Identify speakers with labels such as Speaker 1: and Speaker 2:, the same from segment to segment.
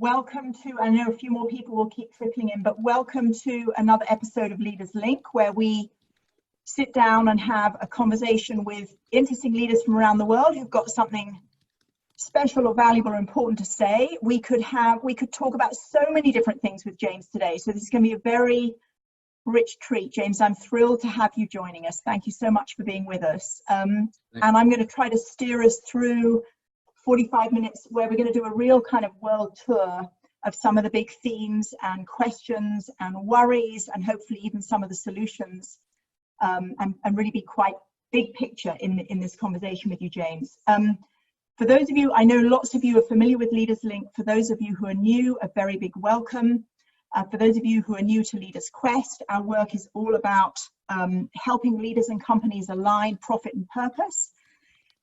Speaker 1: Welcome to, I know a few more people will keep trickling in, but welcome to another episode of Leaders Link, where we sit down and have a conversation with interesting leaders from around the world who've got something special or valuable or important to say. We could talk about so many different things with James today. So this is going to be a very rich treat. James, I'm thrilled to have you joining us. Thank you so much for being with us. And I'm going to try to steer us through 45 minutes where we're going to do a real kind of world tour of some of the big themes and questions and worries, and hopefully even some of the solutions, and really be quite big picture in this conversation with you, James. For those of you, I know lots of you are familiar with Leaders Link. For those of you who are new, a very big welcome. For those of you who are new to Leaders Quest, our work is all about helping leaders and companies align profit and purpose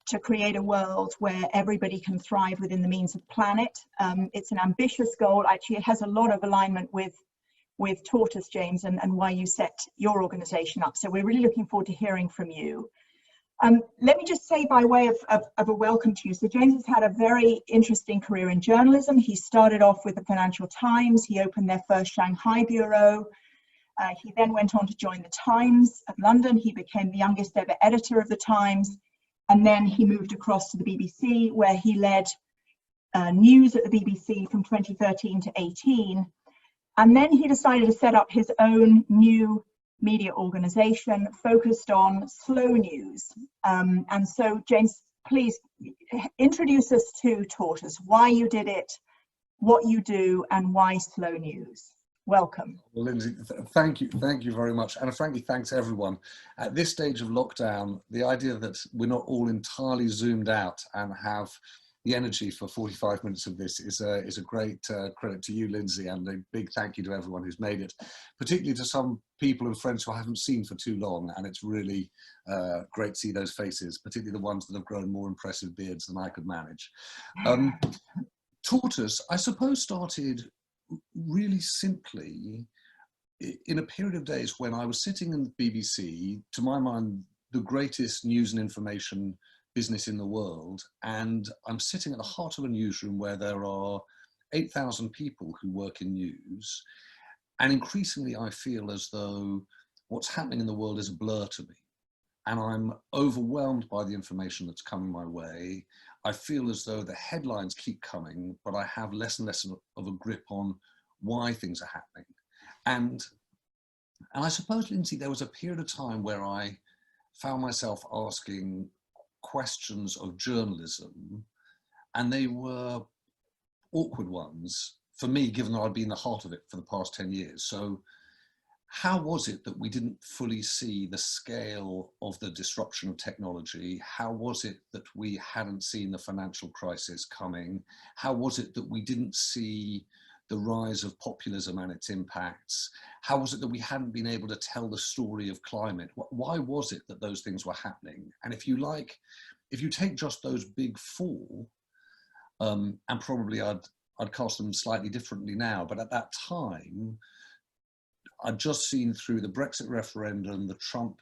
Speaker 1: to create a world where everybody can thrive within the means of the planet. It's an ambitious goal. Actually, it has a lot of alignment with Tortoise, James, and why you set your organization up. So we're really looking forward to hearing from you. Let me just say by way of a welcome to you. So James has had a very interesting career in journalism. He started off with the Financial Times. He opened their first Shanghai bureau. He then went on to join the Times of London. He became the youngest ever editor of the Times. And then he moved across to the BBC, where he led news at the BBC from 2013 to 18. And then he decided to set up his own new media organization focused on slow news. And so, James, please introduce us to Tortoise, why you did it, what you do, and why slow news. Welcome.
Speaker 2: Well, Lindsay, thank you very much. And frankly, thanks everyone. At this stage of lockdown, the idea that we're not all entirely zoomed out and have the energy for 45 minutes of this is a great credit to you, Lindsay, and a big thank you to everyone who's made it, particularly to some people and friends who I haven't seen for too long. And it's really great to see those faces, particularly the ones that have grown more impressive beards than I could manage. Tortoise, I suppose, started really simply in a period of days when I was sitting in the BBC, to my mind, the greatest news and information business in the world, and I'm sitting at the heart of a newsroom where there are 8,000 people who work in news, and increasingly I feel as though what's happening in the world is a blur to me, and I'm overwhelmed by the information that's coming my way. I feel as though the headlines keep coming, but I have less and less of a grip on why things are happening. And I suppose, Lindsay, there was a period of time where I found myself asking questions of journalism, and they were awkward ones for me, given that I'd been in the heart of it for the past 10 years. So how was it that we didn't fully see the scale of the disruption of technology? How was it that we hadn't seen the financial crisis coming? How was it that we didn't see the rise of populism and its impacts? How was it that we hadn't been able to tell the story of climate? Why was it that those things were happening? And if you like, if you take just those big four, and probably I'd cast them slightly differently now, but at that time, I'd just seen through the Brexit referendum, the Trump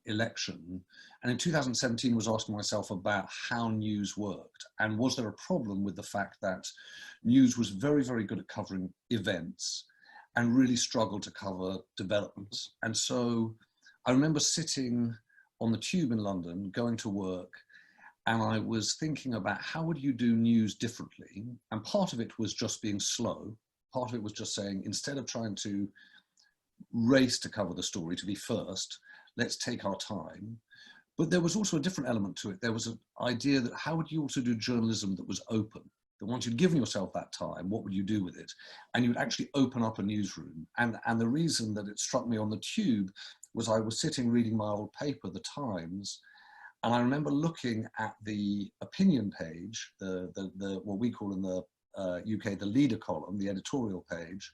Speaker 2: election, and in 2017 was asking myself about how news worked, and was there a problem with the fact that news was very, very good at covering events and really struggled to cover developments. And so I remember sitting on the tube in London, going to work, and I was thinking about how would you do news differently? And part of it was just being slow. Part of it was just saying, instead of trying to race to cover the story, to be first, let's take our time. But there was also a different element to it. There was an idea that how would you also do journalism that was open? That once you'd given yourself that time, what would you do with it? And you would actually open up a newsroom. And the reason that it struck me on the tube was I was sitting reading my old paper, The Times, and I remember looking at the opinion page, the what we call in the UK, the leader column, the editorial page,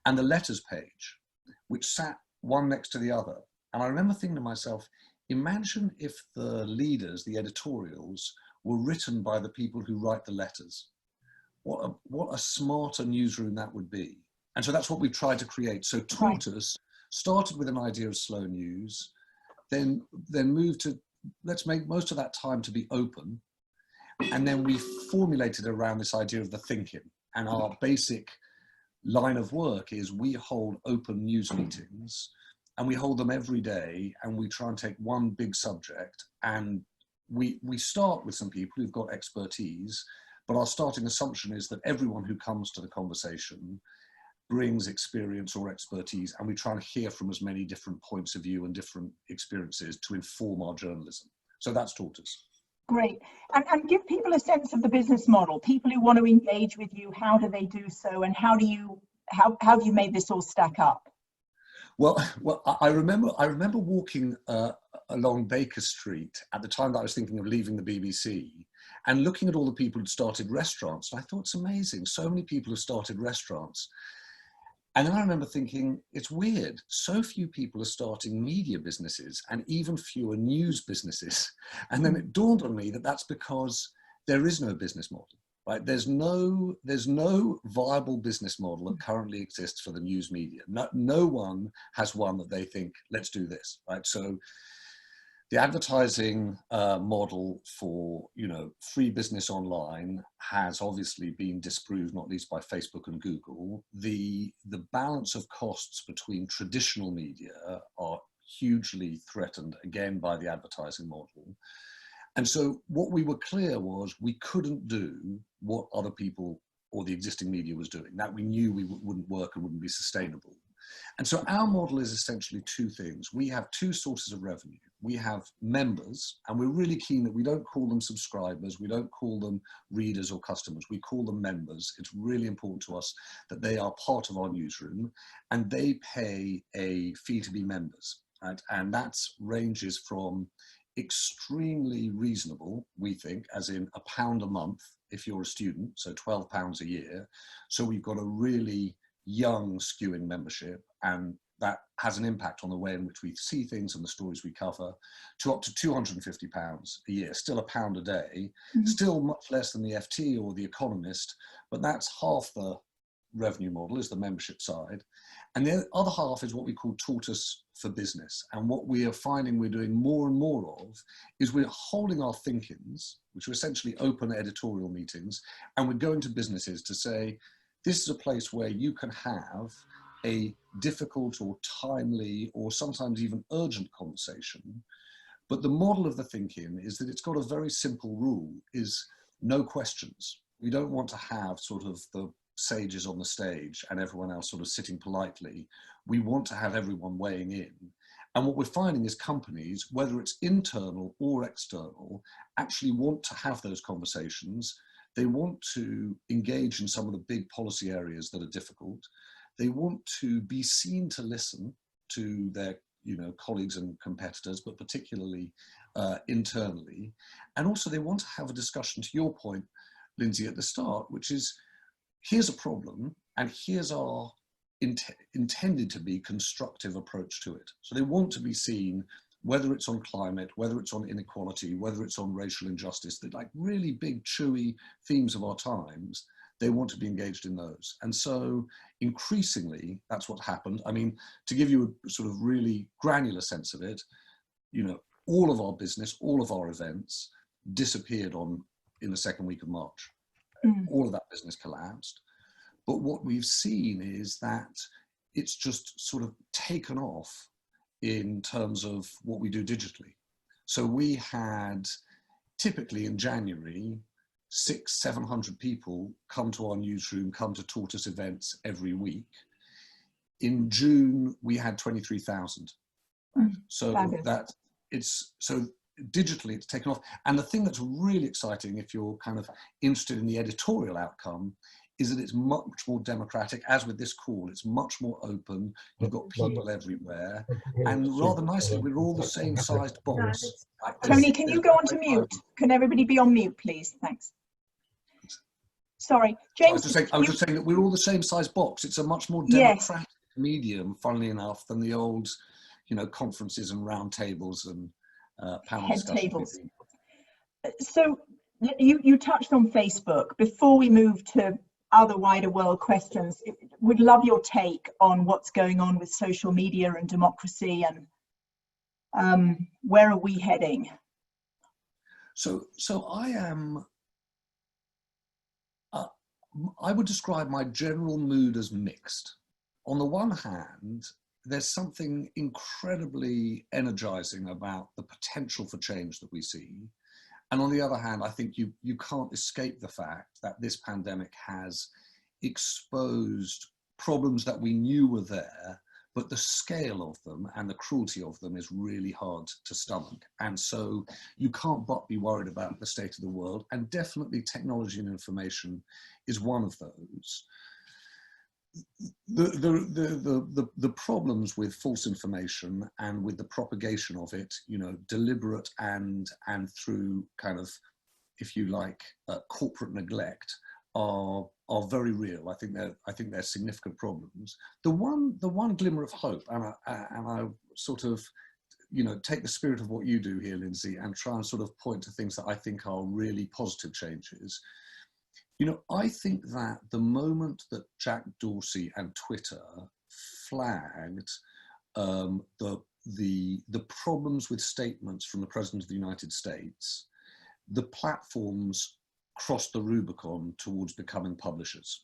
Speaker 2: and the letters page, which sat one next to the other. And I remember thinking to myself, imagine if the leaders, the editorials, were written by the people who write the letters. What a smarter newsroom that would be. And so that's what we've tried to create. So Tortoise started with an idea of slow news, then moved to, let's make most of that time to be open. And then we formulated around this idea of the thinking. And our basic line of work is we hold open news meetings, and we hold them every day, and we try and take one big subject, and we start with some people who've got expertise, but our starting assumption is that everyone who comes to the conversation brings experience or expertise, and we try and hear from as many different points of view and different experiences to inform our journalism. So that's Tortoise.
Speaker 1: Great. And give people a sense of the business model. People who want to engage with you, how do they do so, and how have you made this all stack up?
Speaker 2: Well, I remember walking along Baker Street at the time that I was thinking of leaving the BBC, and looking at all the people who'd started restaurants. And I thought, it's amazing. So many people have started restaurants. And then I remember thinking, it's weird. So few people are starting media businesses, and even fewer news businesses. And then it dawned on me that that's because there is no business model, right? There's no viable business model that currently exists for the news media. No one has one that they think, let's do this, right? So the advertising model for, free business online has obviously been disproved, not least by Facebook and Google. The balance of costs between traditional media are hugely threatened again by the advertising model. And so what we were clear was we couldn't do what other people or the existing media was doing. That we knew wouldn't work and wouldn't be sustainable. And so our model is essentially two things. We have two sources of revenue. We have members, and we're really keen that we don't call them subscribers, we don't call them readers or customers, we call them members. It's really important to us that they are part of our newsroom, and they pay a fee to be members, right? And that ranges from extremely reasonable, we think, as in £1 a month if you're a student, so £12 a year. So we've got a really young skewing membership, and that has an impact on the way in which we see things and the stories we cover, to up to £250 a year, still £1 a day, still much less than the FT or the Economist, but that's half the revenue model, is the membership side. And the other half is what we call Tortoise for Business. And what we are finding we're doing more and more of is we're holding our think-ins, which are essentially open editorial meetings, and we're going to businesses to say, this is a place where you can have a difficult or timely or sometimes even urgent conversation. But the model of the think-in is that it's got a very simple rule, is no questions. We don't want to have sort of the sages on the stage and everyone else sort of sitting politely. We want to have everyone weighing in. And what we're finding is companies, whether it's internal or external, actually want to have those conversations. They want to engage in some of the big policy areas that are difficult. They want to be seen to listen to their colleagues and competitors, but particularly internally. And also they want to have a discussion, to your point, Lindsay, at the start, which is, here's a problem, and here's our intended to be constructive approach to it. So they want to be seen, whether it's on climate, whether it's on inequality, whether it's on racial injustice, the like really big, chewy themes of our times, they want to be engaged in those. And so increasingly, that's what happened. I mean, to give you a sort of really granular sense of it, all of our business, all of our events disappeared in the second week of March. All of that business collapsed. But what we've seen is that it's just sort of taken off in terms of what we do digitally. So we had typically in January, 600-700 people come to our newsroom, come to Tortoise events every week. In June, we had 23,000. So digitally it's taken off. And the thing that's really exciting, if you're kind of interested in the editorial outcome, is that it's much more democratic. As with this call, it's much more open. You've got people everywhere. And rather nicely, we're all the same sized box.
Speaker 1: Tony, can you go on to mute? Can everybody be on mute, please? Thanks. Sorry, James.
Speaker 2: I was just saying that we're all the same size box. It's a much more democratic medium, funnily enough, than the old, conferences and round tables and panel discussions.
Speaker 1: So you touched on Facebook. Before we move to other wider world questions, would love your take on what's going on with social media and democracy, and where are we heading? So
Speaker 2: I would describe my general mood as mixed. On the one hand, there's something incredibly energizing about the potential for change that we see. And on the other hand, I think you can't escape the fact that this pandemic has exposed problems that we knew were there, but the scale of them and the cruelty of them is really hard to stomach. And so you can't but be worried about the state of the world. And definitely technology and information is one of those. The problems with false information and with the propagation of it, you know, deliberate and through kind of, if you like, corporate neglect, are very real. I think they're significant problems. The one glimmer of hope, and I sort of, you know, take the spirit of what you do here, Lindsay, and try and sort of point to things that I think are really positive changes. You know, I think that the moment that Jack Dorsey and Twitter flagged the problems with statements from the President of the United States, the platforms crossed the Rubicon towards becoming publishers.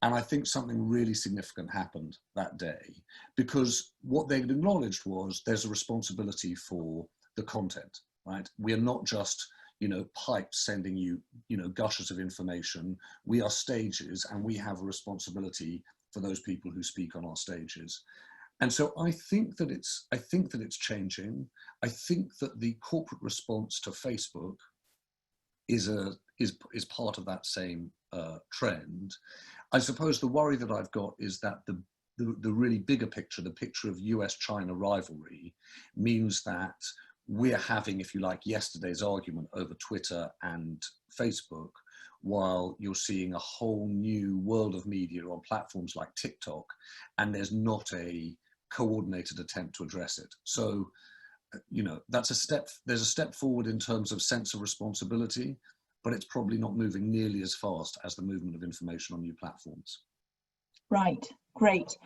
Speaker 2: And I think something really significant happened that day, because what they had acknowledged was there's a responsibility for the content, right? We are not just, you know, pipes sending you, you know, gushes of information. We are stages, and we have a responsibility for those people who speak on our stages. And so I think that it's changing. I think that the corporate response to Facebook is part of that same trend. I suppose the worry that I've got is that the really bigger picture, the picture of US-China rivalry, means that we're having, if you like, yesterday's argument over Twitter and Facebook, while you're seeing a whole new world of media on platforms like TikTok, and there's not a coordinated attempt to address it. So, you know, there's a step forward in terms of sense of responsibility, but it's probably not moving nearly as fast as the movement of information on new platforms.
Speaker 1: Right, great.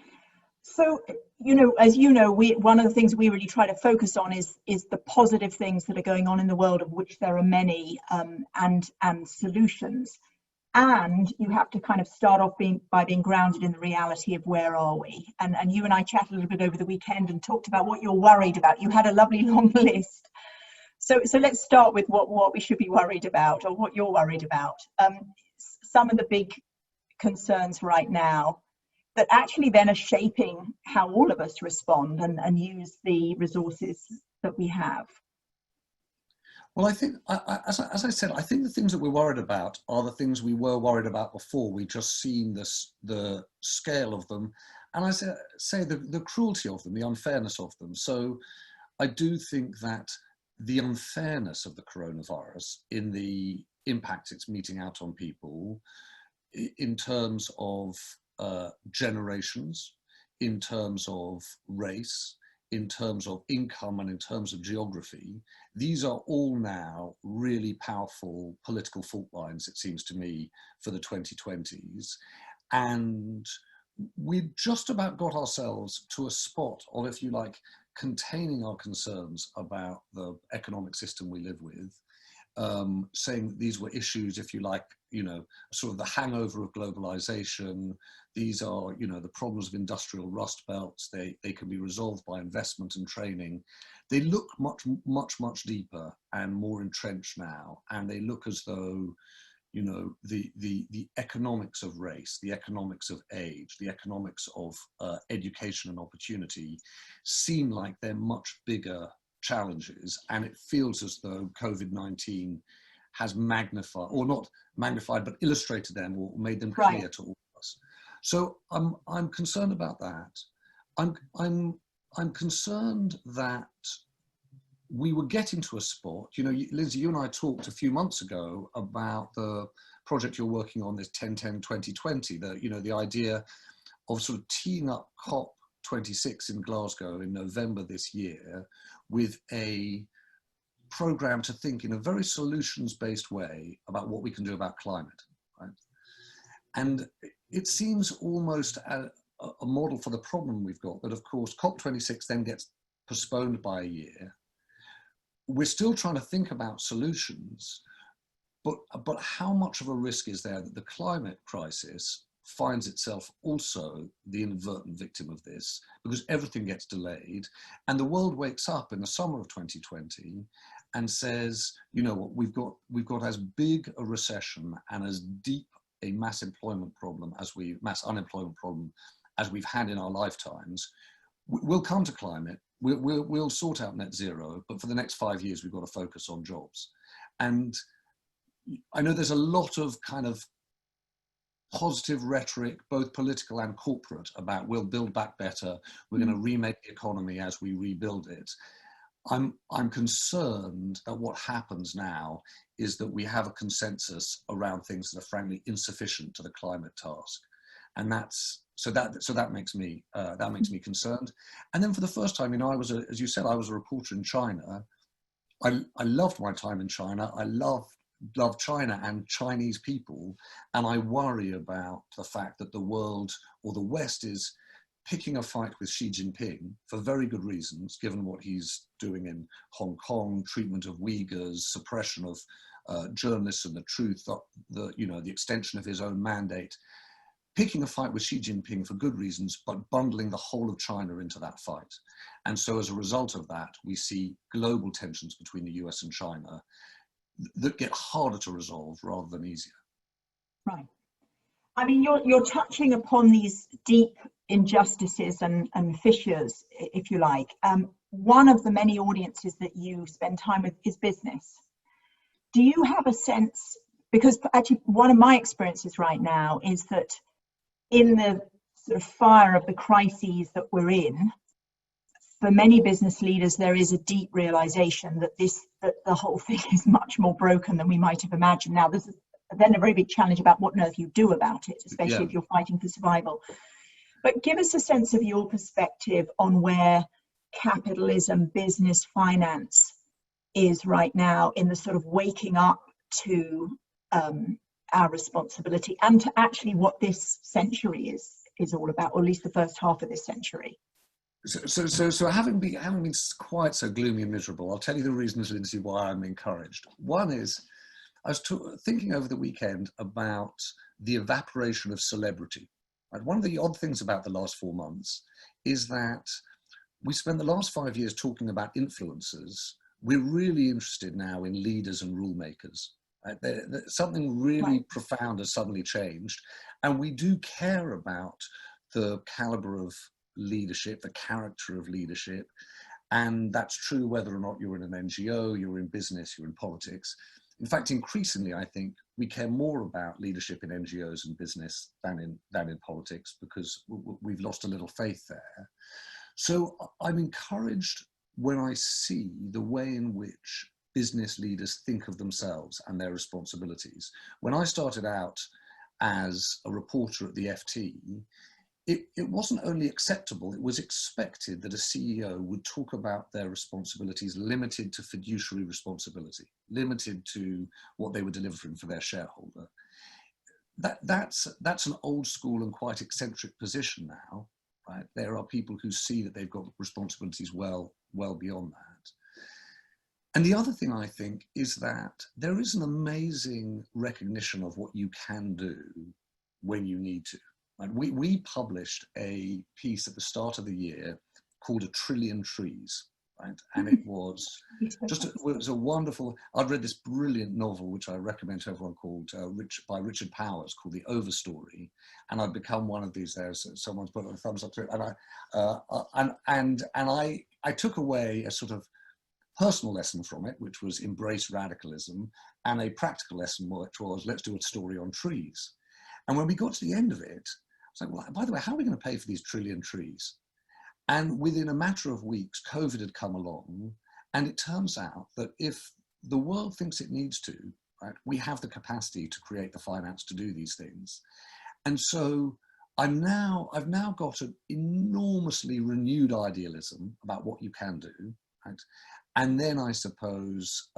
Speaker 1: So, you know, as you know, one of the things we really try to focus on is the positive things that are going on in the world, of which there are many, and solutions. And you have to kind of start off by being grounded in the reality of where are we. And you and I chatted a little bit over the weekend and talked about what you're worried about. You had a lovely long list. So let's start with what we should be worried about, or what you're worried about. Some of the big concerns right now that actually then are shaping how all of us respond and use the resources that we have.
Speaker 2: Well, I think, as I said, I think the things that we're worried about are the things we were worried about before. We've just seen the scale of them, and I say the cruelty of them, the unfairness of them. So I do think that the unfairness of the coronavirus in the impact it's meting out on people, in terms of generations, in terms of race, in terms of income, and in terms of geography, these are all now really powerful political fault lines, it seems to me, for the 2020s. And we've just about got ourselves to a spot of, if you like, containing our concerns about the economic system we live with, saying that these were issues, if you like, you know, sort of the hangover of globalization. These are, you know, the problems of industrial rust belts. They can be resolved by investment and training. They look much deeper and more entrenched now, and they look as though, you know, the economics of race, the economics of age, the economics of education and opportunity seem like they're much bigger challenges, and it feels as though COVID-19 has magnified, or not magnified, but illustrated them or made them clear to all of us. So I'm concerned about that. I'm concerned that we were getting to a spot, you know, Lindsay, you and I talked a few months ago about the project you're working on, this 10-10-2020, the idea of sort of teeing up COP26 in Glasgow in November this year with a program to think in a very solutions-based way about what we can do about climate, right? And it seems almost a model for the problem we've got, that of course COP26 then gets postponed by a year. We're still trying to think about solutions, but how much of a risk is there that the climate crisis finds itself also the inadvertent victim of this, because everything gets delayed, and the world wakes up in the summer of 2020 and says, you know what, we've got as big a recession and as deep a mass unemployment problem as we've had in our lifetimes. We'll come to climate, we'll sort out net zero, but for the next 5 years we've got to focus on jobs. And I know there's a lot of kind of positive rhetoric, both political and corporate, about we'll build back better, we're going to remake the economy as we rebuild it. I'm concerned that what happens now is that we have a consensus around things that are frankly insufficient to the climate task, and that makes me concerned. And then for the first time, you know, as you said, I was a reporter in China. I loved my time in China. I love China and Chinese people, and I worry about the fact that the world or the West is picking a fight with Xi Jinping for very good reasons, given what he's doing in Hong Kong, treatment of Uyghurs, suppression of journalists and the truth, the extension of his own mandate, picking a fight with Xi Jinping for good reasons, but bundling the whole of China into that fight. And so as a result of that, we see global tensions between the US and China that get harder to resolve rather than easier.
Speaker 1: Right. I mean, you're touching upon these deep injustices and fissures, if you like. One of the many audiences that you spend time with is business. Do you have a sense, because actually one of my experiences right now is that in the sort of fire of the crises that we're in, for many business leaders, there is a deep realization that the whole thing is much more broken than we might have imagined. Now, there's then a very big challenge about what on earth you do about it, especially if you're fighting for survival. But give us a sense of your perspective on where capitalism, business, finance is right now in the sort of waking up to our responsibility and to actually what this century is all about, or at least the first half of this century.
Speaker 2: So having been quite so gloomy and miserable, I'll tell you the reasons, Lindsay, why I'm encouraged. One is, I was thinking over the weekend about the evaporation of celebrity. Right? One of the odd things about the last 4 months is that we spent the last 5 years talking about influencers. We're really interested now in leaders and rule makers. Right? Something really profound has suddenly changed, and we do care about the caliber of leadership, the character of leadership, and that's true whether or not you're in an NGO, you're in business, you're in politics. In fact, increasingly, I think we care more about leadership in NGOs and business than in politics, because we've lost a little faith there. So I'm encouraged when I see the way in which business leaders think of themselves and their responsibilities. When I started out as a reporter at the FT, it wasn't only acceptable, it was expected that a CEO would talk about their responsibilities limited to fiduciary responsibility, limited to what they were delivering for their shareholder. That's an old school and quite eccentric position now, right? There are people who see that they've got responsibilities well beyond that. And the other thing I think is that there is an amazing recognition of what you can do when you need to. And we published a piece at the start of the year called "A Trillion Trees," right? And it was just it was a wonderful. I've read this brilliant novel which I recommend to everyone called by Richard Powers, called The Overstory, and I've become one of these. There's someone's put a thumbs up to it, and I took away a sort of personal lesson from it, which was embrace radicalism, and a practical lesson which was let's do a story on trees. And when we got to the end of it, I was like, well, by the way, how are we going to pay for these trillion trees? And within a matter of weeks, COVID had come along, and it turns out that if the world thinks it needs to, right, we have the capacity to create the finance to do these things. And so I've now got an enormously renewed idealism about what you can do, right? And then I suppose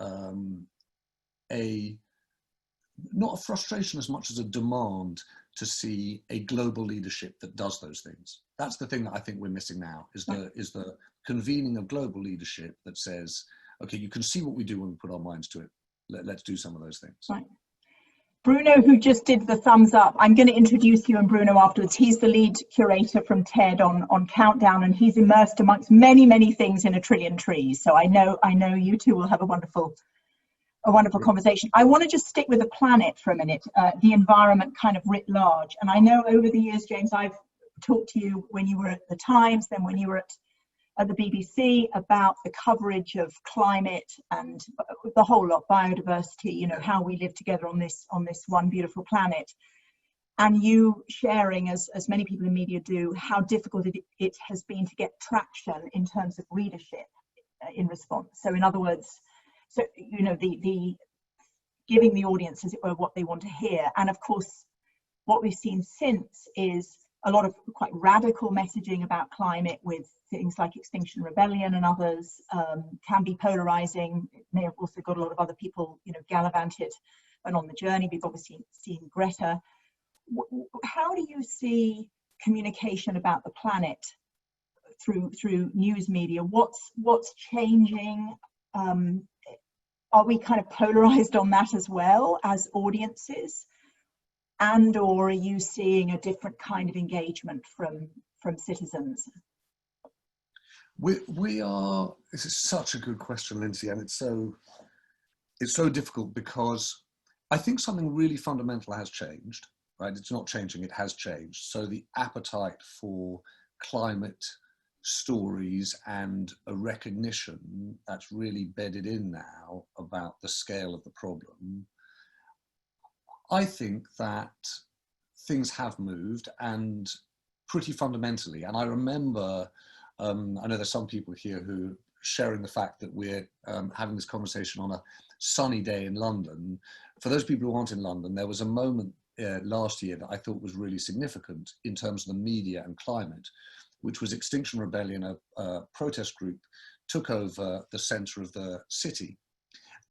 Speaker 2: not a frustration as much as a demand to see a global leadership that does those things. That's the thing that I think we're missing now, is the convening of global leadership that says, okay, you can see what we do when we put our minds to it. Let's do some of those things.
Speaker 1: Right. Bruno, who just did the thumbs up, I'm going to introduce you and Bruno afterwards. He's the lead curator from TED on Countdown, and he's immersed amongst many, many things in a trillion trees. So I know you two will have a wonderful conversation. I want to just stick with the planet for a minute, the environment kind of writ large. And I know over the years, James, I've talked to you when you were at the Times, then when you were at the BBC, about the coverage of climate and the whole lot, biodiversity, you know, how we live together on this one beautiful planet. And you sharing, as many people in media do, how difficult it has been to get traction in terms of readership in response. So in other words, so, you know, the giving the audience, as it were, what they want to hear. And of course, what we've seen since is a lot of quite radical messaging about climate, with things like Extinction Rebellion and others, can be polarizing. It may have also got a lot of other people, you know, gallivanted and on the journey. We've obviously seen Greta. How do you see communication about the planet through news media? What's changing? Are we kind of polarized on that as well as audiences? And or are you seeing a different kind of engagement from citizens?
Speaker 2: We are. This is such a good question, Lindsay, and it's so difficult, because I think something really fundamental has changed. Right? It's not changing; it has changed. So the appetite for climate stories and a recognition that's really bedded in now about the scale of the problem. I think that things have moved, and pretty fundamentally. And I remember, I know there's some people here who are sharing the fact that we're having this conversation on a sunny day in London. For those people who aren't in London, there was a moment last year that I thought was really significant in terms of the media and climate, which was Extinction Rebellion, a protest group, took over the centre of the city.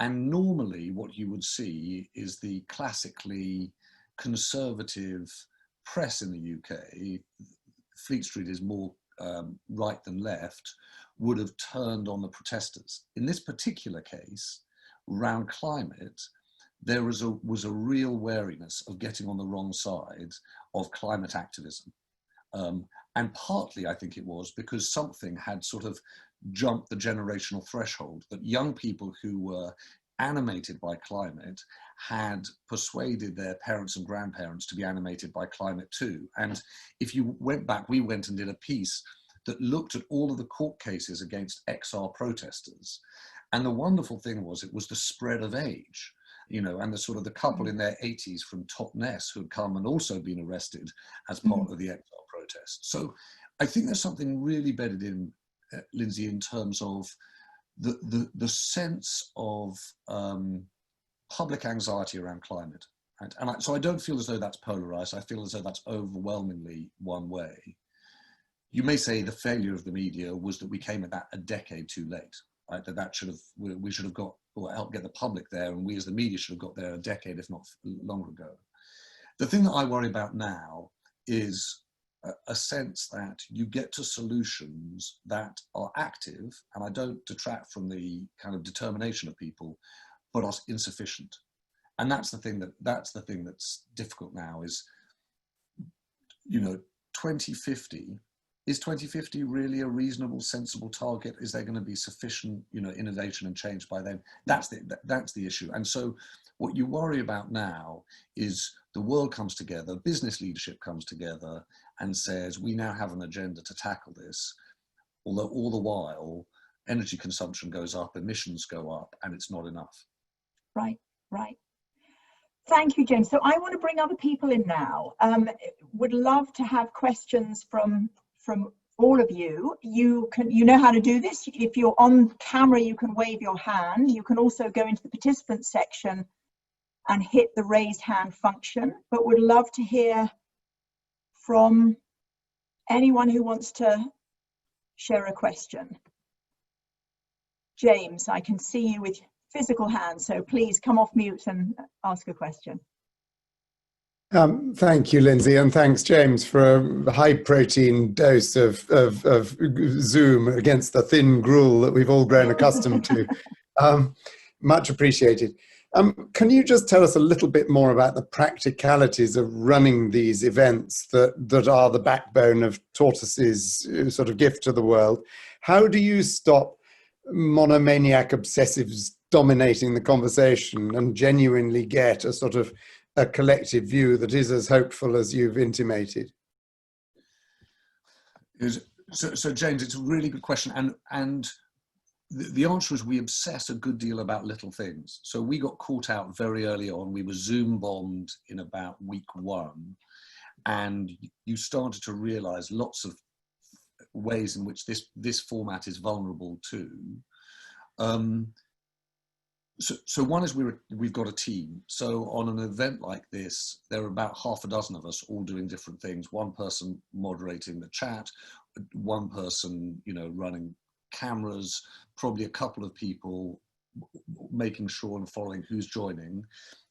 Speaker 2: And normally what you would see is the classically conservative press in the UK, Fleet Street is more right than left, would have turned on the protesters. In this particular case, around climate, there was a real wariness of getting on the wrong side of climate activism. And partly, I think it was because something had sort of jumped the generational threshold, that young people who were animated by climate had persuaded their parents and grandparents to be animated by climate too. And if you went back, we went and did a piece that looked at all of the court cases against XR protesters. And the wonderful thing was, it was the spread of age, you know, and the sort of the couple in their 80s from Totnes who had come and also been arrested as part of the XR protest. So I think there's something really bedded in, Lindsay, in terms of the sense of public anxiety around climate. So I don't feel as though that's polarized. I feel as though that's overwhelmingly one way. You may say the failure of the media was that we came at that a decade too late, right? That should have, we should have got, or helped get the public there, and we as the media should have got there a decade, if not longer ago. The thing that I worry about now is a sense that you get to solutions that are active, and I don't detract from the kind of determination of people, but are insufficient. And that's the thing that's difficult now is, you know, 2050, is 2050 really a reasonable, sensible target? Is there going to be sufficient, you know, innovation and change by then? That's the issue. And so what you worry about now is the world comes together, business leadership comes together and says, we now have an agenda to tackle this, although all the while energy consumption goes up, emissions go up, and it's not enough.
Speaker 1: Right, right. Thank you, James. So I want to bring other people in now. Would love to have questions from all of you. You know how to do this. If you're on camera, you can wave your hand. You can also go into the participants section and hit the raise hand function, but would love to hear from anyone who wants to share a question. James, I can see you with physical hands, so please come off mute and ask a question.
Speaker 3: Thank you, Lindsay, and thanks, James, for a high protein dose of Zoom against the thin gruel that we've all grown accustomed to. Much appreciated. Can you just tell us a little bit more about the practicalities of running these events that are the backbone of Tortoise's sort of gift to the world? How do you stop monomaniac obsessives dominating the conversation and genuinely get a sort of a collective view that is as hopeful as you've intimated?
Speaker 2: So James, it's a really good question. And the answer is we obsess a good deal about little things. So we got caught out very early on. We were Zoom bombed in about week 1. And you started to realize lots of ways in which this format is vulnerable too. So one is we've got a team. So on an event like this, there are about half a dozen of us all doing different things. One person moderating the chat, one person, running cameras, probably a couple of people making sure and following who's joining.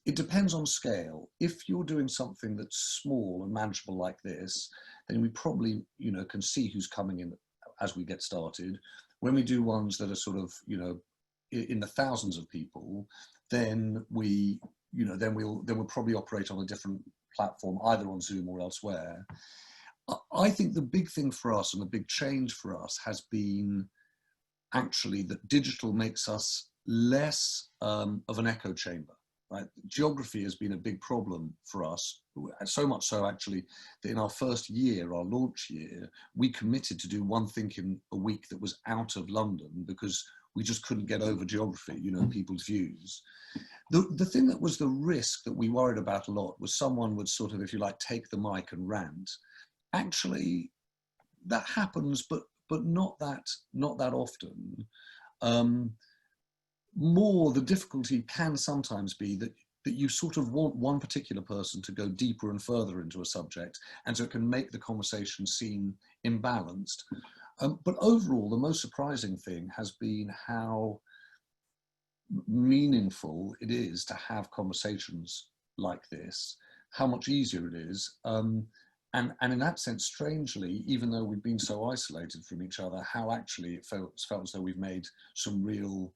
Speaker 2: It depends on scale. If you're doing something that's small and manageable like this, then we probably, can see who's coming in as we get started. When we do ones that are sort of, in the thousands of people, then we'll probably operate on a different platform, either on Zoom or elsewhere. I think the big thing for us and the big change for us has been actually that digital makes us less of an echo chamber. Right? Geography has been a big problem for us, so much so actually that in our first year, our launch year, we committed to do one thing in a week that was out of London because we just couldn't get over geography, people's views. The thing that was the risk that we worried about a lot was someone would sort of, if you like, take the mic and rant. Actually, that happens, but not that often. More, the difficulty can sometimes be that you sort of want one particular person to go deeper and further into a subject, and so it can make the conversation seem imbalanced. But overall, the most surprising thing has been how meaningful it is to have conversations like this, how much easier it is. And in that sense, strangely, even though we've been so isolated from each other, how actually it felt as though we've made some real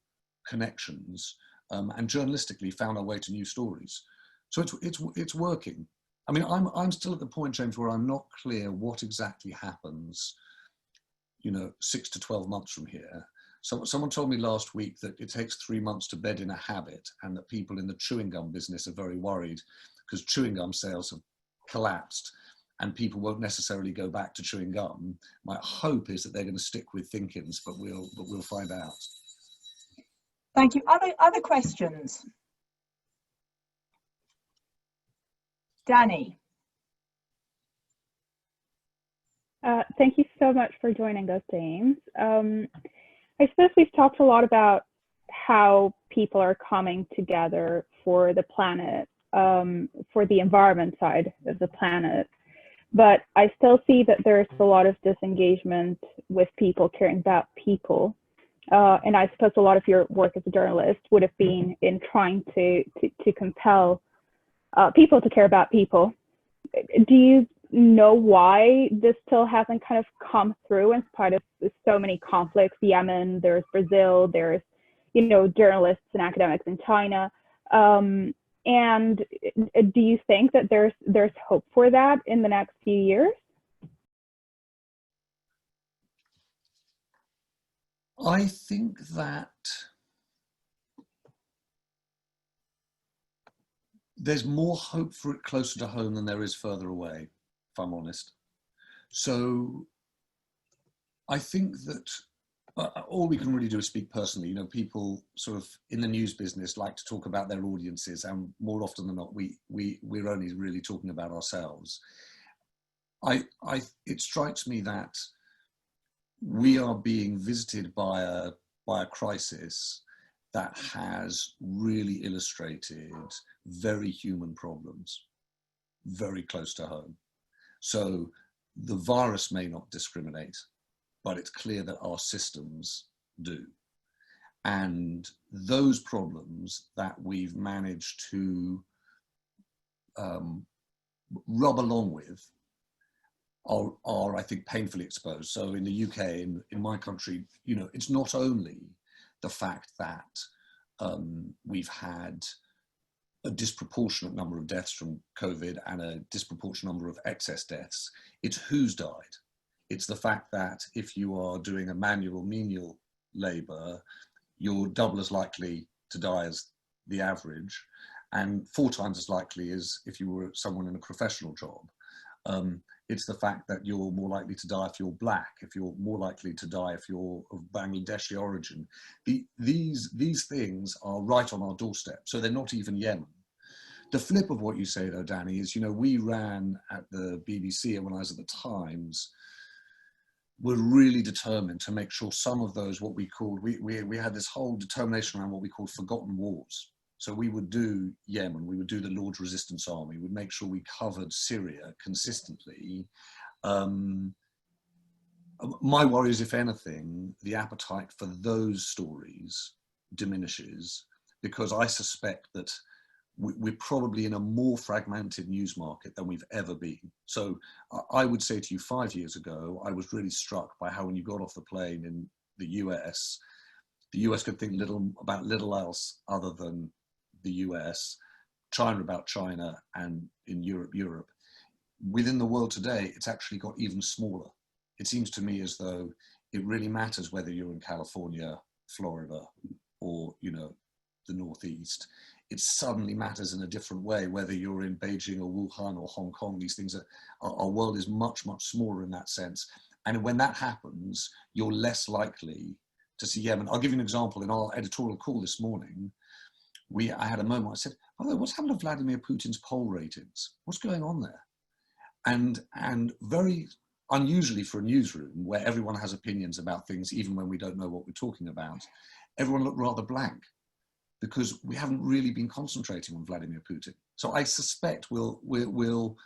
Speaker 2: connections and journalistically found our way to new stories. So it's working. I mean, I'm still at the point, James, where I'm not clear what exactly happens 6 to 12 months from here. So someone told me last week that it takes 3 months to bed in a habit, and that people in the chewing gum business are very worried because chewing gum sales have collapsed and people won't necessarily go back to chewing gum. My hope is that they're going to stick with Thinkins, but we'll find out.
Speaker 1: Thank you. Other questions? Danny.
Speaker 4: Thank you so much for joining us, James. I suppose we've talked a lot about how people are coming together for the planet, for the environment side of the planet. But I still see that there's a lot of disengagement with people caring about people. And I suppose a lot of your work as a journalist would have been in trying to compel people to care about people. Do you know why this still hasn't kind of come through in spite of so many conflicts? Yemen, there's Brazil, there's, journalists and academics in China. And do you think that there's hope for that in the next few years?
Speaker 2: I think that there's more hope for it closer to home than there is further away, if I'm honest. So I think that all we can really do is speak personally. People sort of in the news business like to talk about their audiences, and more often than not, we're only really talking about ourselves. It strikes me that we are being visited by a crisis that has really illustrated very human problems, very close to home. So the virus may not discriminate, but it's clear that our systems do. And those problems that we've managed to rub along with are, I think, painfully exposed. So in the UK, in my country, it's not only the fact that we've had a disproportionate number of deaths from COVID and a disproportionate number of excess deaths. It's who's died. It's the fact that if you are doing a manual, menial labor, you're double as likely to die as the average, and 4 times as likely as if you were someone in a professional job. It's the fact that you're more likely to die if you're black, if you're more likely to die if you're of Bangladeshi origin. These things are right on our doorstep, so they're not even Yemen. The flip of what you say though, Danny, is, you know, we ran at the BBC, and when I was at the Times, were really determined to make sure some of those, what we called, we had this whole determination around what we called forgotten wars. So we would do Yemen, we would do the Lord's Resistance Army, we'd make sure we covered Syria consistently. My worry is, if anything, the appetite for those stories diminishes, because I suspect that we're probably in a more fragmented news market than we've ever been. So I would say to you, 5 years ago, I was really struck by how when you got off the plane in the US could think little about little else other than the US, China about China, and in Europe. Within the world today, it's actually got even smaller. It seems to me as though it really matters whether you're in California, Florida, or, you know, the Northeast. It suddenly matters in a different way, whether you're in Beijing or Wuhan or Hong Kong. These things our world is much, much smaller in that sense. And when that happens, you're less likely to see Yemen. I'll give you an example. In our editorial call this morning, I had a moment, I said, oh, what's happened to Vladimir Putin's poll ratings? What's going on there? And very unusually for a newsroom where everyone has opinions about things, even when we don't know what we're talking about, everyone looked rather blank, because we haven't really been concentrating on Vladimir Putin. So I suspect we'll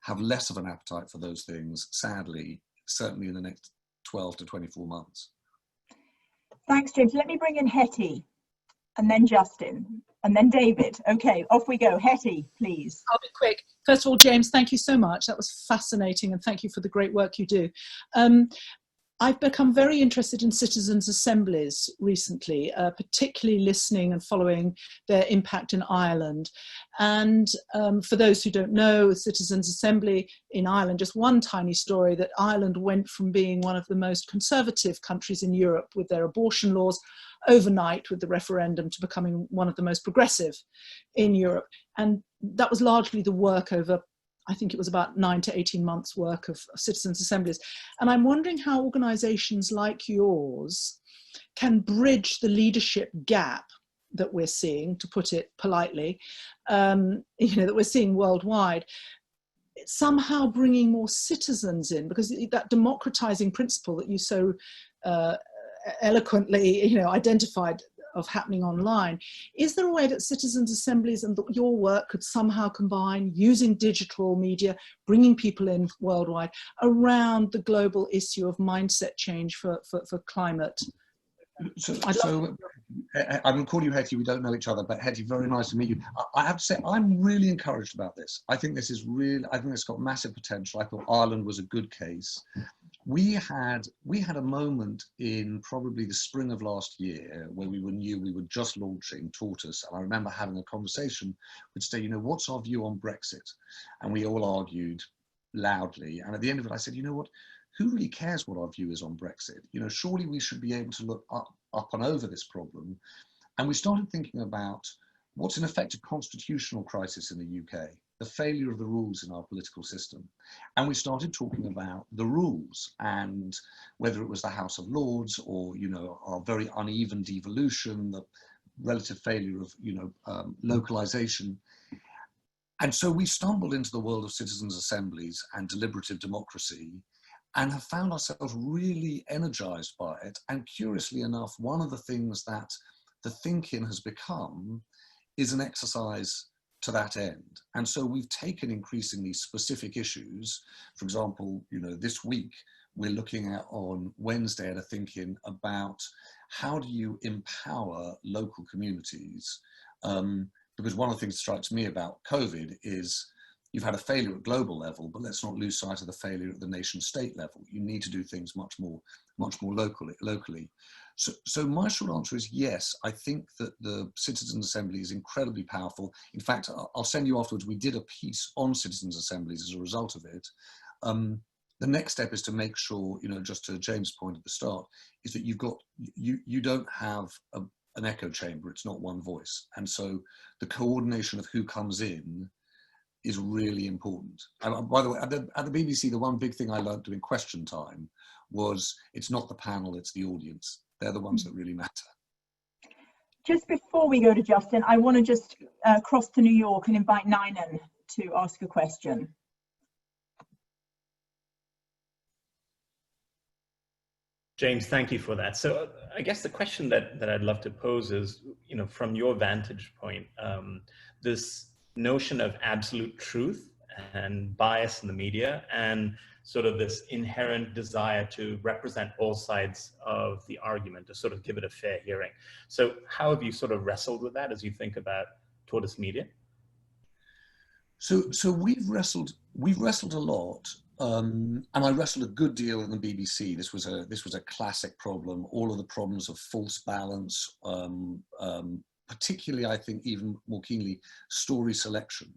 Speaker 2: have less of an appetite for those things, sadly, certainly in the next 12 to 24 months.
Speaker 1: Thanks, James. Let me bring in Hetty, and then Justin, and then David. Okay, off we go. Hetty, please.
Speaker 5: I'll be quick. First of all, James, thank you so much. That was fascinating, and thank you for the great work you do. I've become very interested in citizens' assemblies recently, particularly listening and following their impact in Ireland. And for those who don't know, Citizens' Assembly in Ireland, just one tiny story, that Ireland went from being one of the most conservative countries in Europe with their abortion laws overnight with the referendum to becoming one of the most progressive in Europe. And that was largely the work over, I think it was about 9 to 18 months work of citizens' assemblies. And I'm wondering how organizations like yours can bridge the leadership gap that we're seeing, to put it politely, that we're seeing worldwide, somehow bringing more citizens in, because that democratizing principle that you so eloquently, identified of happening online. Is there a way that citizens' assemblies and your work could somehow combine, using digital media, bringing people in worldwide around the global issue of mindset change for climate?
Speaker 2: So I'm going to call you Hetty. We don't know each other, but Hetty, very nice to meet you. I have to say, I'm really encouraged about this. I think this is really, I think it's got massive potential. I thought Ireland was a good case. We had a moment in probably the spring of last year where we were just launching Tortoise, and I remember having a conversation with say, what's our view on Brexit? And we all argued loudly. And at the end of it, I said, you know what? Who really cares what our view is on Brexit? Surely we should be able to look up and over this problem. And we started thinking about what's in effect a constitutional crisis in the UK, the failure of the rules in our political system. And we started talking about the rules, and whether it was the House of Lords or, our very uneven devolution, the relative failure of, localization. And so we stumbled into the world of citizens' assemblies and deliberative democracy, and have found ourselves really energized by it. And curiously enough, one of the things that the Think-In has become is an exercise to that end. And so we've taken increasingly specific issues. For example, this week, we're looking at on Wednesday at a Think-In about how do you empower local communities? Because one of the things that strikes me about COVID is you've had a failure at global level, but let's not lose sight of the failure at the nation state level. You need to do things much more locally. So my short answer is yes, I think that the Citizens Assembly is incredibly powerful. In fact, I'll send you afterwards, we did a piece on Citizens Assemblies as a result of it. The next step is to make sure, just to James' point at the start, is that you don't have an echo chamber, it's not one voice. And so the coordination of who comes in is really important. And by the way, at the BBC, the one big thing I learned doing Question Time was it's not the panel, it's the audience. They're the ones that really matter.
Speaker 1: Just before we go to Justin, I want to just cross to New York and invite Ninan to ask a question.
Speaker 6: James, thank you for that. So I guess the question that I'd love to pose is, from your vantage point, this notion of absolute truth and bias in the media and sort of this inherent desire to represent all sides of the argument, to sort of give it a fair hearing. So how have you sort of wrestled with that as you think about Tortoise Media?
Speaker 2: So we've wrestled a lot, and I wrestled a good deal in the BBC. This was a classic problem. All of the problems of false balance, particularly, I think, even more keenly, story selection.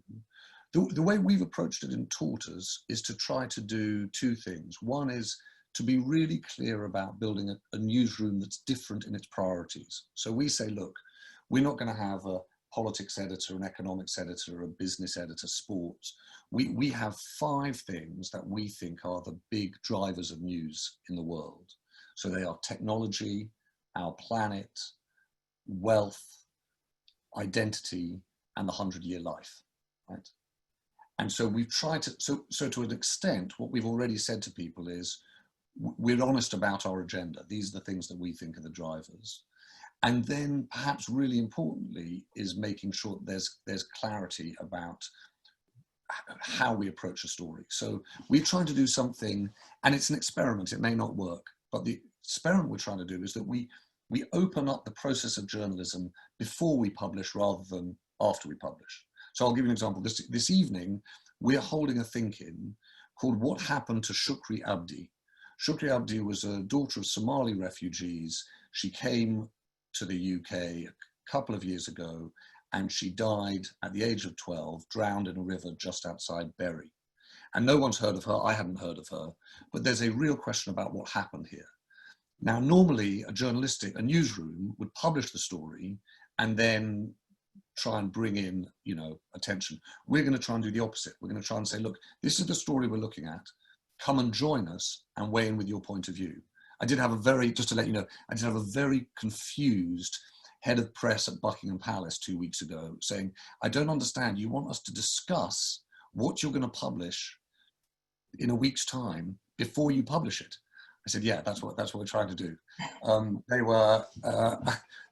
Speaker 2: The way we've approached it in Tortoise is to try to do two things. One is to be really clear about building a newsroom that's different in its priorities. So we say, look, we're not going to have a politics editor, an economics editor, a business editor, sports. We have 5 things that we think are the big drivers of news in the world. So they are technology, our planet, wealth, identity, and the 100-year life, right? And so we've tried to, so to an extent, what we've already said to people is, we're honest about our agenda. These are the things that we think are the drivers. And then perhaps really importantly is making sure there's clarity about how we approach a story. So we're trying to do something, and it's an experiment, it may not work, but the experiment we're trying to do is that we open up the process of journalism before we publish rather than after we publish. So I'll give you an example. This evening, we're holding a think-in called What Happened to Shukri Abdi. Shukri Abdi was a daughter of Somali refugees. She came to the UK a couple of years ago, and she died at the age of 12, drowned in a river just outside Bury. And no one's heard of her, I hadn't heard of her, but there's a real question about what happened here. Now, normally a newsroom would publish the story and then try and bring in, attention. We're going to try and do the opposite. We're going to try and say, look, this is the story we're looking at. Come and join us and weigh in with your point of view. Just to let you know, I did have a very confused head of press at Buckingham Palace 2 weeks ago saying, I don't understand, you want us to discuss what you're going to publish in a week's time before you publish it. I said, yeah, that's what we're trying to do. They were,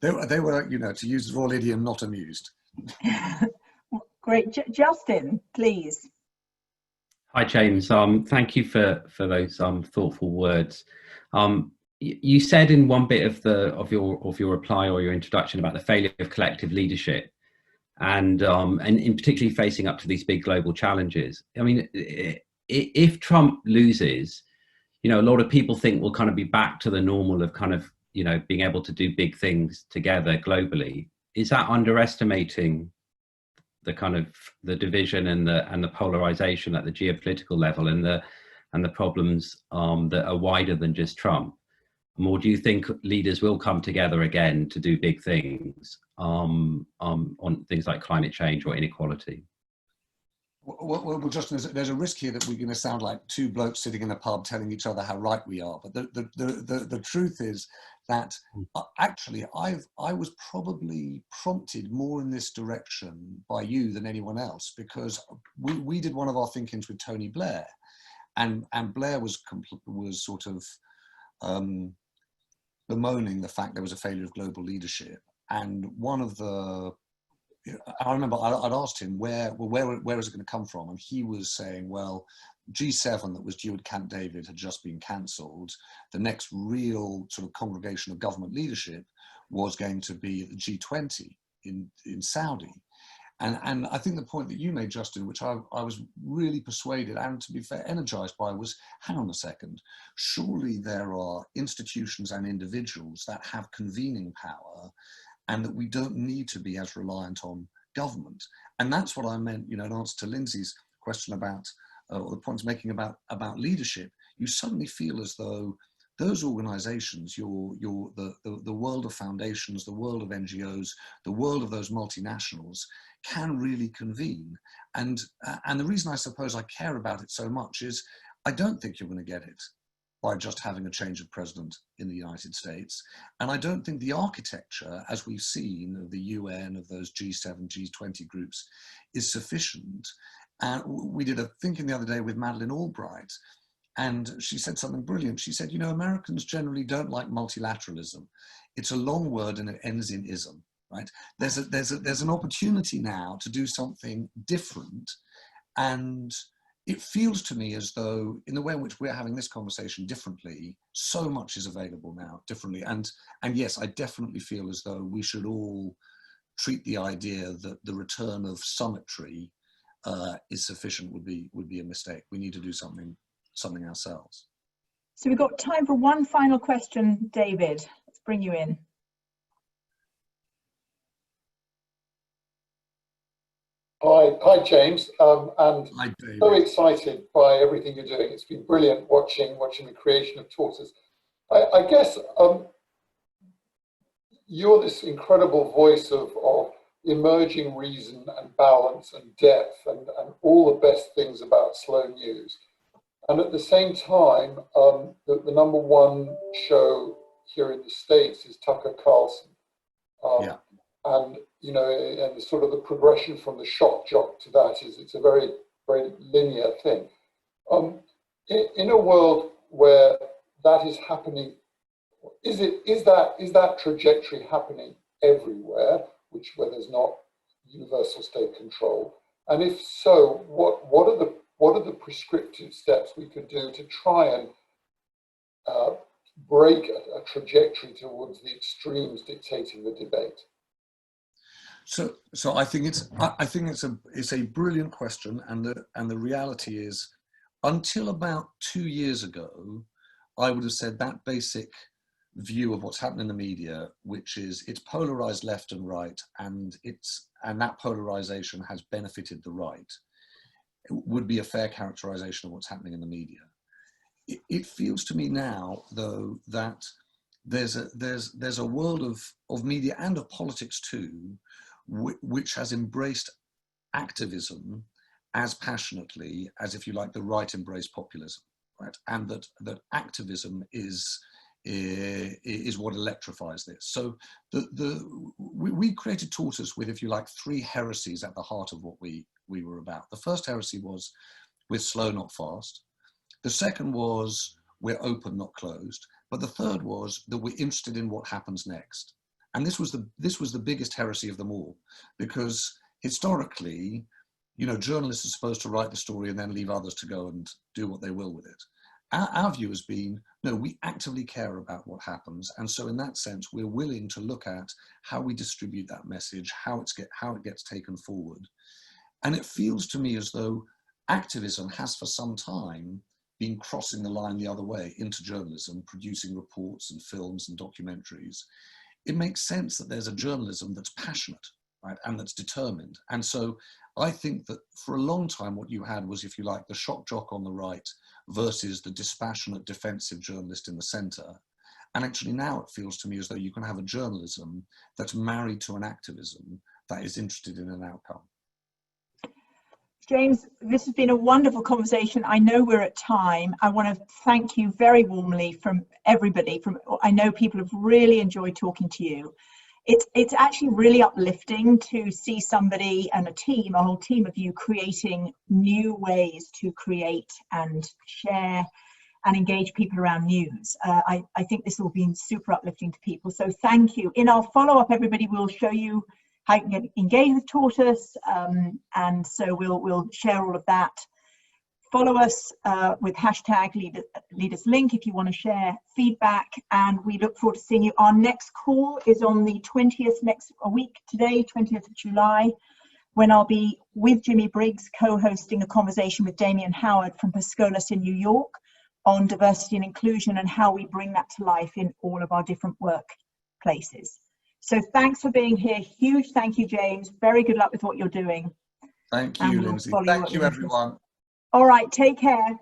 Speaker 2: to use the royal idiom, not amused.
Speaker 1: Great. Justin, please.
Speaker 7: Hi, James. Thank you for those thoughtful words. You said in one bit of your reply or your introduction about the failure of collective leadership, and in particularly facing up to these big global challenges. I mean, if Trump loses, a lot of people think we'll kind of be back to the normal of kind of, being able to do big things together globally. Is that underestimating the kind of the division and the polarization at the geopolitical level and the problems that are wider than just Trump? Or do you think leaders will come together again to do big things on things like climate change or inequality?
Speaker 2: Well, Justin, there's a risk here that we're going to sound like two blokes sitting in a pub telling each other how right we are. But the truth is that actually I was probably prompted more in this direction by you than anyone else, because we did one of our think-ins with Tony Blair, and Blair was sort of bemoaning the fact there was a failure of global leadership. And I remember I'd asked him where is it going to come from, and he was saying, well, G7 that was due at Camp David had just been cancelled. The next real sort of congregation of government leadership was going to be the G20 in Saudi. And I think the point that you made, Justin, which I was really persuaded and, to be fair, energized by, was, hang on a second, surely there are institutions and individuals that have convening power, and that we don't need to be as reliant on government. And that's what I meant, you know, in answer to Lindsay's question about, or the points making about leadership. You suddenly feel as though those organizations, the world of foundations, the world of NGOs, the world of those multinationals, can really convene. And the reason I suppose I care about it so much is I don't think you're going to get it by just having a change of president in the United States. And I don't think the architecture, as we've seen, of the UN, of those G7, G20 groups, is sufficient. We did a thinking the other day with Madeleine Albright, and she said something brilliant. She said, you know, Americans generally don't like multilateralism. It's a long word and it ends in ism, right? There's an opportunity now to do something different. And it feels to me as though, in the way in which we're having this conversation differently, so much is available now differently. And yes, I definitely feel as though we should all treat the idea that the return of summitry is sufficient would be a mistake. We need to do something ourselves.
Speaker 1: So we've got time for one final question, David. Let's bring you in.
Speaker 8: Hi, James. And
Speaker 2: Hi, David.
Speaker 8: So excited by everything you're doing. It's been brilliant watching the creation of Tortoise. I guess you're this incredible voice of emerging reason and balance and depth and all the best things about slow news. And at the same time, the #1 show here in the States is Tucker Carlson.
Speaker 2: Yeah.
Speaker 8: And, you know, and sort of the progression from the shock jock to that is, it's a very, very linear thing. In a world where that is happening, is that trajectory happening everywhere, where there's not universal state control? And if so, what are the prescriptive steps we could do to try and break a trajectory towards the extremes dictating the debate?
Speaker 2: So I think it's a brilliant question, and the reality is, until about 2 years ago, I would have said that basic view of what's happening in the media, which is it's polarized left and right, and that polarization has benefited the right, would be a fair characterization of what's happening in the media. It feels to me now, though, that there's a world of media and of politics too, which has embraced activism as passionately as, if you like, the right embraced populism, right? And that activism is what electrifies this. So we created Tortoise with, if you like, 3 heresies at the heart of what we were about. The first heresy was we're slow, not fast. The second was we're open, not closed. But the third was that we're interested in what happens next. And this was the biggest heresy of them all, because historically, you know, journalists are supposed to write the story and then leave others to go and do what they will with it. Our view has been, no, we actively care about what happens. And so in that sense, we're willing to look at how we distribute that message, how it gets taken forward. And it feels to me as though activism has for some time been crossing the line the other way into journalism, producing reports and films and documentaries. It makes sense that there's a journalism that's passionate, right, and that's determined. And so I think that for a long time, what you had was, if you like, the shock jock on the right versus the dispassionate defensive journalist in the center. And actually now it feels to me as though you can have a journalism that's married to an activism that is interested in an outcome.
Speaker 1: James, this has been a wonderful conversation. I know we're at time. I want to thank you very warmly from everybody. I know people have really enjoyed talking to you. It's actually really uplifting to see somebody and a whole team of you creating new ways to create and share and engage people around news. I think this will be super uplifting to people. So thank you. In our follow-up, everybody will show you how you can engage with Tortoise, and so we'll share all of that. Follow us with hashtag LeadersLink if you want to share feedback, and we look forward to seeing you. Our next call is on the 20th, next week today, 20th of July. when I'll be with Jimmy Briggs co-hosting a conversation with Damien Howard from Pascolas in New York on diversity and inclusion and how we bring that to life in all of our different workplaces. So thanks for being here. Huge thank you, James. Very good luck with what you're doing.
Speaker 2: Thank you, Lindsay. Thank you, everyone.
Speaker 1: All right, take care.